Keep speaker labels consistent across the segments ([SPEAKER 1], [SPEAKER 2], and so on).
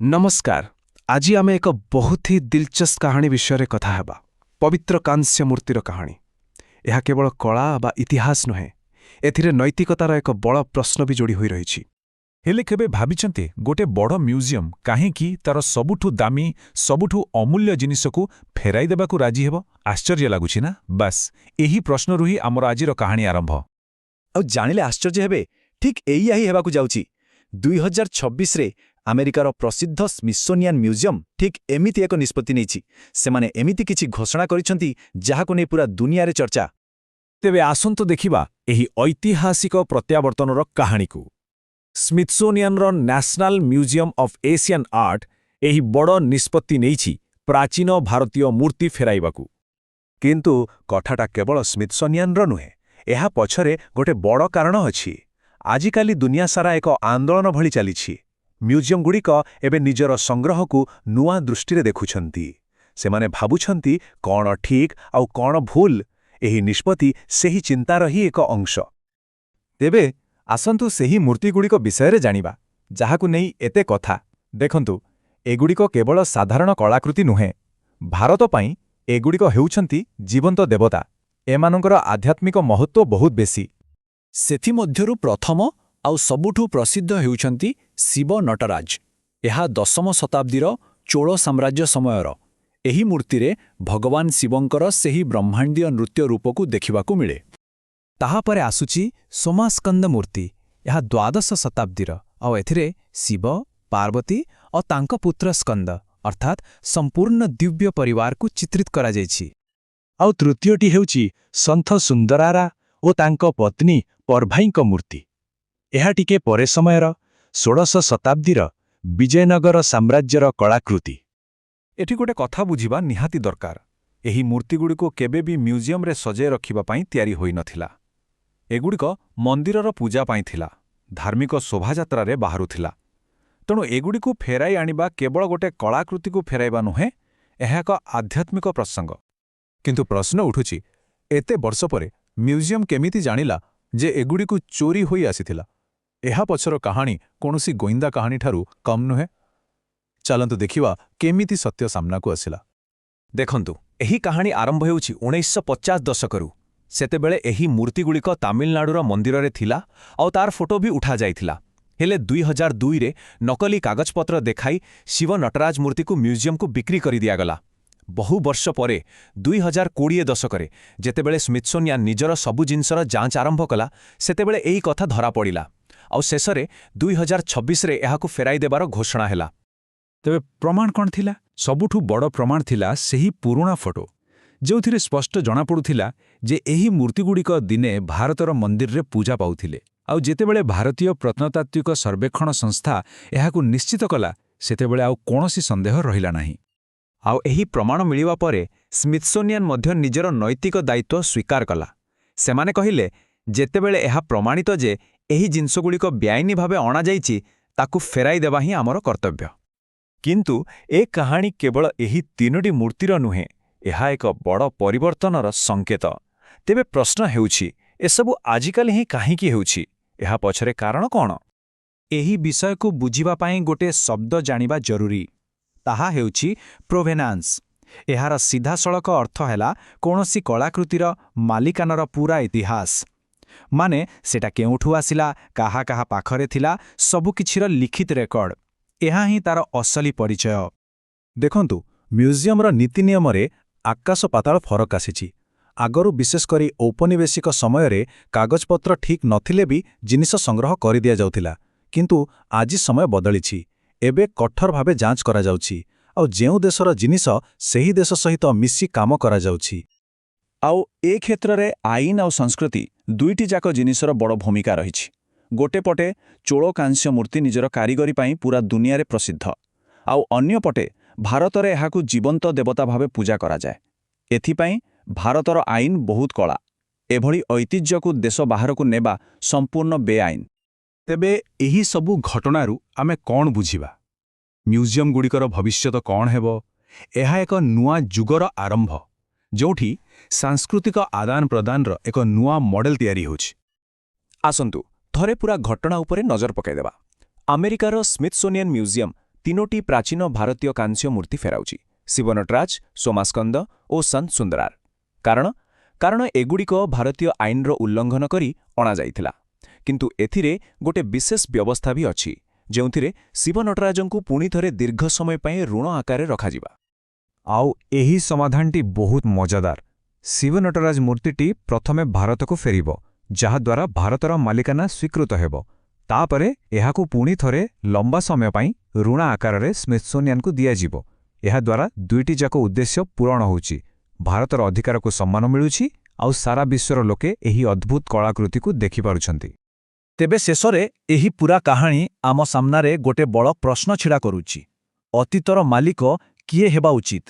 [SPEAKER 1] नमस्कार। आज आम एक बहुत ही दिलचस्प कहानी विषय कथा हेबा। पवित्र कांस्य मूर्तिर कहानी। यह केवल कला बा इतिहास नुहे, एथिरे नैतिकतार एक बड़ प्रश्न भी जोड़ी होई रहिछि।
[SPEAKER 2] हेले केबे भाबिचंते गोटे बड़ म्यूजियम काहेकि तार सबुठु दामी सबुठु अमूल्य जिनिसकु फेराई देबाकू राजी हेबो? आश्चर्य लागुछि ना? बस एही प्रश्नरु ही आमर आजिर कहानी आरंभ।
[SPEAKER 3] ଆଉ ଜାଣିଲେ ଆଶ୍ଚର୍ଯ୍ୟ ହେବେ, ଠିକ୍ ଏଇଆ ହିଁ ହେବାକୁ ଯାଉଛି। 2026ରେ ଆମେରିକାର ପ୍ରସିଦ୍ଧ ସ୍ମିଥସୋନିଆନ୍ ମ୍ୟୁଜିୟମ୍ ଠିକ୍ ଏମିତି ଏକ ନିଷ୍ପତ୍ତି ନେଇଛି। ସେମାନେ ଏମିତି କିଛି ଘୋଷଣା କରିଛନ୍ତି ଯାହାକୁ ନେଇ ପୁରା ଦୁନିଆରେ ଚର୍ଚ୍ଚା।
[SPEAKER 2] ତେବେ ଆସନ୍ତୁ ଦେଖିବା ଏହି ଐତିହାସିକ ପ୍ରତ୍ୟାବର୍ତ୍ତନର କାହାଣୀକୁ। ସ୍ମିଥସୋନିଆନ୍ର National Museum of Asian Art ଏହି ବଡ଼ ନିଷ୍ପତ୍ତି ନେଇଛି ପ୍ରାଚୀନ ଭାରତୀୟ ମୂର୍ତ୍ତି ଫେରାଇବାକୁ।
[SPEAKER 4] କିନ୍ତୁ କଥାଟା କେବଳ ସ୍ମିଥସୋନିଆନ୍ର ନୁହେଁ, ଏହା ପଛରେ ଗୋଟେ ବଡ଼ କାରଣ ଅଛି। ଆଜିକାଲି ଦୁନିଆ ସାରା ଏକ ଆନ୍ଦୋଳନ ଭଳି ଚାଲିଛି। ମ୍ୟୁଜିୟମ୍ଗୁଡ଼ିକ ଏବେ ନିଜର ସଂଗ୍ରହକୁ ନୂଆ ଦୃଷ୍ଟିରେ ଦେଖୁଛନ୍ତି। ସେମାନେ ଭାବୁଛନ୍ତି କ'ଣ ଠିକ୍ ଆଉ କ'ଣ ଭୁଲ। ଏହି ନିଷ୍ପତ୍ତି ସେହି ଚିନ୍ତାର ହିଁ ଏକ ଅଂଶ।
[SPEAKER 3] ତେବେ ଆସନ୍ତୁ ସେହି ମୂର୍ତ୍ତିଗୁଡ଼ିକ ବିଷୟରେ ଜାଣିବା, ଯାହାକୁ ନେଇ ଏତେ କଥା। ଦେଖନ୍ତୁ, ଏଗୁଡ଼ିକ କେବଳ ସାଧାରଣ କଳାକୃତି ନୁହେଁ। ଭାରତ ପାଇଁ ଏଗୁଡ଼ିକ ହେଉଛନ୍ତି ଜୀବନ୍ତ ଦେବତା। ଏମାନଙ୍କର ଆଧ୍ୟାତ୍ମିକ ମହତ୍ତ୍ୱ ବହୁତ ବେଶୀ। ସେଥିମଧ୍ୟରୁ ପ୍ରଥମ ଆଉ ସବୁଠୁ ପ୍ରସିଦ୍ଧ ହେଉଛନ୍ତି ଶିବ ନଟରାଜ। ଏହା 10ମ ଶତାବ୍ଦୀର ଚୋଳ ସାମ୍ରାଜ୍ୟ ସମୟର। ଏହି ମୂର୍ତ୍ତିରେ ଭଗବାନ ଶିବଙ୍କର ସେହି ବ୍ରହ୍ମାଣ୍ଡୀୟ ନୃତ୍ୟ ରୂପକୁ ଦେଖିବାକୁ ମିଳେ। ତାହାପରେ ଆସୁଛି ସୋମାସ୍କନ୍ଦ ମୂର୍ତ୍ତି। ଏହା ଦ୍ୱାଦଶ ଶତାବ୍ଦୀର, ଆଉ ଏଥିରେ ଶିବ, ପାର୍ବତୀ ଓ ତାଙ୍କ ପୁତ୍ର ସ୍କନ୍ଦ ଅର୍ଥାତ୍ ସମ୍ପୂର୍ଣ୍ଣ ଦିବ୍ୟ ପରିବାରକୁ ଚିତ୍ରିତ କରାଯାଇଛି।
[SPEAKER 4] ଆଉ ତୃତୀୟଟି ହେଉଛି ସନ୍ଥ ସୁନ୍ଦରାରା ଓ ତାଙ୍କ ପତ୍ନୀ ପର୍ଭାଇଙ୍କ ମୂର୍ତ୍ତି। ଏହା ଟିକେ ପରେ ସମୟର 16ଶ ଶତାବ୍ଦୀର ବିଜୟନଗର ସାମ୍ରାଜ୍ୟର କଳାକୃତି।
[SPEAKER 2] ଏଠି ଗୋଟେ କଥା ବୁଝିବା ନିହାତି ଦରକାର। ଏହି ମୂର୍ତ୍ତିଗୁଡ଼ିକୁ କେବେ ବି ମ୍ୟୁଜିୟମ୍ରେ ସଜାଇ ରଖିବା ପାଇଁ ତିଆରି ହୋଇନଥିଲା। ଏଗୁଡ଼ିକ ମନ୍ଦିରର ପୂଜା ପାଇଁ ଥିଲା, ଧାର୍ମିକ ଶୋଭାଯାତ୍ରାରେ ବାହାରୁଥିଲା। ତେଣୁ ଏଗୁଡ଼ିକୁ ଫେରାଇ ଆଣିବା କେବଳ ଗୋଟେ କଳାକୃତିକୁ ଫେରାଇବା ନୁହେଁ, ଏହା ଏକ ଆଧ୍ୟାତ୍ମିକ ପ୍ରସଙ୍ଗ। କିନ୍ତୁ ପ୍ରଶ୍ନ ଉଠୁଛି, ଏତେ ବର୍ଷ ପରେ ମ୍ୟୁଜିୟମ୍ କେମିତି ଜାଣିଲା ଯେ ଏଗୁଡ଼ିକୁ ଚୋରି ହୋଇ ଆସିଥିଲା? ଏହା ପଛର କାହାଣୀ କୌଣସି ଗୋଇନ୍ଦା କାହାଣୀଠାରୁ କମ୍ ନୁହେଁ। ଚାଲନ୍ତୁ ଦେଖିବା କେମିତି ସତ୍ୟ ସାମ୍ନାକୁ ଆସିଲା।
[SPEAKER 3] ଦେଖନ୍ତୁ, ଏହି କାହାଣୀ ଆରମ୍ଭ ହେଉଛି 1950 ଦଶକରୁ। ସେତେବେଳେ ଏହି ମୂର୍ତ୍ତିଗୁଡ଼ିକ ତାମିଲନାଡୁର ମନ୍ଦିରରେ ଥିଲା ଆଉ ତାର ଫଟୋ ବି ଉଠାଯାଇଥିଲା। ହେଲେ 2002ରେ ନକଲି କାଗଜପତ୍ର ଦେଖାଇ ଶିବ ନଟରାଜ ମୂର୍ତ୍ତିକୁ ମ୍ୟୁଜିୟମ୍କୁ ବିକ୍ରି କରିଦିଆଗଲା। ବହୁ ବର୍ଷ ପରେ 2020 ଦଶକରେ ଯେତେବେଳେ ସ୍ମିଥସୋନିଆନ୍ ନିଜର ସବୁ ଜିନିଷର ଯାଞ୍ଚ ଆରମ୍ଭ କଲା, ସେତେବେଳେ ଏହି କଥା ଧରାପଡ଼ିଲା। ଆଉ ଶେଷରେ 2026ରେ ଏହାକୁ ଫେରାଇ ଦେବାର ଘୋଷଣା ହେଲା।
[SPEAKER 2] ତେବେ ପ୍ରମାଣ କ'ଣ ଥିଲା? ସବୁଠୁ ବଡ଼ ପ୍ରମାଣ ଥିଲା ସେହି ପୁରୁଣା ଫଟୋ, ଯେଉଁଥିରେ ସ୍ପଷ୍ଟ ଜଣାପଡ଼ୁଥିଲା ଯେ ଏହି ମୂର୍ତ୍ତିଗୁଡ଼ିକ ଦିନେ ଭାରତର ମନ୍ଦିରରେ ପୂଜା ପାଉଥିଲେ। ଆଉ ଯେତେବେଳେ ଭାରତୀୟ ପ୍ରତ୍ନତାତ୍ତ୍ୱିକ ସର୍ବେକ୍ଷଣ ସଂସ୍ଥା ଏହାକୁ ନିଶ୍ଚିତ କଲା, ସେତେବେଳେ ଆଉ କୌଣସି ସନ୍ଦେହ ରହିଲା ନାହିଁ।
[SPEAKER 3] ଆଉ ଏହି ପ୍ରମାଣ ମିଳିବା ପରେ ସ୍ମିଥସୋନିଆନ୍ ମଧ୍ୟ ନିଜର ନୈତିକ ଦାୟିତ୍ୱ ସ୍ୱୀକାର କଲା। ସେମାନେ କହିଲେ, ଯେତେବେଳେ ଏହା ପ୍ରମାଣିତ ଯେ ଏହି ଜିନିଷଗୁଡ଼ିକ ବେଆଇନ ଭାବେ ଅଣାଯାଇଛି, ତାକୁ ଫେରାଇ ଦେବା ହିଁ ଆମର କର୍ତ୍ତବ୍ୟ। କିନ୍ତୁ ଏ କାହାଣୀ କେବଳ ଏହି 3ଟି ମୂର୍ତ୍ତିର ନୁହେଁ, ଏହା ଏକ ବଡ଼ ପରିବର୍ତ୍ତନର ସଙ୍କେତ। ତେବେ ପ୍ରଶ୍ନ ହେଉଛି, ଏସବୁ ଆଜିକାଲି ହିଁ କାହିଁକି ହେଉଛି? ଏହା ପଛରେ କାରଣ କ'ଣ? ଏହି ବିଷୟକୁ ବୁଝିବା ପାଇଁ ଗୋଟେ ଶବ୍ଦ ଜାଣିବା ଜରୁରୀ। ତାହା ହେଉଛି ପ୍ରୋଭେନାନ୍ସ। ଏହାର ସିଧାସଳଖ ଅର୍ଥ ହେଲା କୌଣସି କଳାକୃତିର ମାଲିକାନାର ପୂରା ଇତିହାସ। ମାନେ ସେଟା କେଉଁଠୁ ଆସିଲା, କାହା କାହା ପାଖରେ ଥିଲା, ସବୁକିଛିର ଲିଖିତ ରେକର୍ଡ। ଏହା ହିଁ ତାର ଅସଲି ପରିଚୟ।
[SPEAKER 4] ଦେଖନ୍ତୁ, ମ୍ୟୁଜିୟମ୍ର ନୀତି ନିୟମରେ ଆକାଶ ପାତାଳ ଫରକ ଆସିଛି। ଆଗରୁ ବିଶେଷ କରି ଔପନିବେଶିକ ସମୟରେ କାଗଜପତ୍ର ଠିକ୍ ନଥିଲେ ବି ଜିନିଷ ସଂଗ୍ରହ କରିଦିଆଯାଉଥିଲା। କିନ୍ତୁ ଆଜି ସମୟ ବଦଳିଛି। ଏବେ କଠୋର ଭାବେ ଯାଞ୍ଚ କରାଯାଉଛି, ଆଉ ଯେଉଁ ଦେଶର ଜିନିଷ ସେହି ଦେଶ ସହିତ ମିଶି କାମ କରାଯାଉଛି।
[SPEAKER 3] ଆଉ ଏ କ୍ଷେତ୍ରରେ ଆଇନ ଆଉ ସଂସ୍କୃତି ଦୁଇଟି ଯାକ ଜିନିଷର ବଡ଼ ଭୂମିକା ରହିଛି। ଗୋଟେ ପଟେ ଚୋଳ କାଂସ୍ୟ ମୂର୍ତ୍ତି ନିଜର କାରିଗରୀ ପାଇଁ ପୁରା ଦୁନିଆରେ ପ୍ରସିଦ୍ଧ, ଆଉ ଅନ୍ୟପଟେ ଭାରତରେ ଏହାକୁ ଜୀବନ୍ତ ଦେବତା ଭାବେ ପୂଜା କରାଯାଏ। ଏଥିପାଇଁ ଭାରତର ଆଇନ ବହୁତ କଳା। ଏଭଳି ଐତିହ୍ୟକୁ ଦେଶ ବାହାରକୁ ନେବା ସମ୍ପୂର୍ଣ୍ଣ ବେଆଇନ।
[SPEAKER 2] ତେବେ ଏହି ସବୁ ଘଟଣାରୁ ଆମେ କ'ଣ ବୁଝିବା? ମ୍ୟୁଜିୟମ୍ଗୁଡ଼ିକର ଭବିଷ୍ୟତ କ'ଣ ହେବ? ଏହା ଏକ ନୂଆ ଯୁଗର ଆରମ୍ଭ, ଯେଉଁଠି ସାଂସ୍କୃତିକ ଆଦାନ ପ୍ରଦାନର ଏକ ନୂଆ ମଡେଲ ତିଆରି ହେଉଛି।
[SPEAKER 3] ଆସନ୍ତୁ ଥରେ ପୁରା ଘଟଣା ଉପରେ ନଜର ପକାଇଦେବା। ଆମେରିକାର ସ୍ମିଥସୋନିଆନ୍ ମ୍ୟୁଜିୟମ୍ ତିନୋଟି ପ୍ରାଚୀନ ଭାରତୀୟ କାଂସ୍ୟ ମୂର୍ତ୍ତି ଫେରାଉଛି ଶିବନଟରାଜ, ସୋମାସ୍କନ୍ଦ ଓ ସନ୍ଥ ସୁନ୍ଦରାର। କାରଣ ଏଗୁଡ଼ିକ ଭାରତୀୟ ଆଇନର ଉଲ୍ଲଂଘନ କରି ଅଣାଯାଇଥିଲା। କିନ୍ତୁ ଏଥିରେ ଗୋଟେ ବିଶେଷ ବ୍ୟବସ୍ଥା ବି ଅଛି, ଯେଉଁଥିରେ ଶିବନଟରାଜଙ୍କୁ ପୁଣିଥରେ ଦୀର୍ଘ ସମୟ ପାଇଁ ଋଣ ଆକାରରେ ରଖାଯିବା।
[SPEAKER 2] ଆଉ ଏହି ସମାଧାନଟି ବହୁତ ମଜାଦାର। ଶିବନଟରାଜ ମୂର୍ତ୍ତିଟି ପ୍ରଥମେ ଭାରତକୁ ଫେରିବ, ଯାହାଦ୍ୱାରା ଭାରତର ମାଲିକାନା ସ୍ୱୀକୃତ ହେବ। ତାପରେ ଏହାକୁ ପୁଣି ଥରେ ଲମ୍ବା ସମୟ ପାଇଁ ଋଣ ଆକାରରେ ସ୍ମିଥସୋନିଆନକୁ ଦିଆଯିବ। ଏହାଦ୍ୱାରା ଦୁଇଟିଯାକ ଉଦ୍ଦେଶ୍ୟ ପୂରଣ ହେଉଛି। ଭାରତର ଅଧିକାରକୁ ସମ୍ମାନ ମିଳୁଛି, ଆଉ ସାରା ବିଶ୍ୱର ଲୋକେ ଏହି ଅଦ୍ଭୁତ କଳାକୃତିକୁ ଦେଖିପାରୁଛନ୍ତି।
[SPEAKER 4] ତେବେ ଶେଷରେ ଏହି ପୂରା କାହାଣୀ ଆମ ସାମ୍ନାରେ ଗୋଟେ ବଡ଼ ପ୍ରଶ୍ନ ଛିଡ଼ା କରୁଛି। ଅତୀତର ମାଲିକ କିଏ ହେବା ଉଚିତ?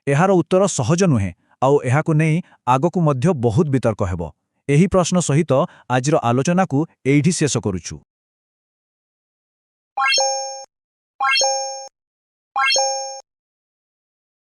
[SPEAKER 4] ଏହାର ଉତ୍ତର ସହଜ ନୁହେଁ, ଆଉ ଏହାକୁ ନେଇ ଆଗକୁ ମଧ୍ୟ ବହୁତ ବିତର୍କ ହେବ। ଏହି ପ୍ରଶ୍ନ ସହିତ ଆଜିର ଆଲୋଚନାକୁ ଏଇଠି ଶେଷ କରୁଛୁ।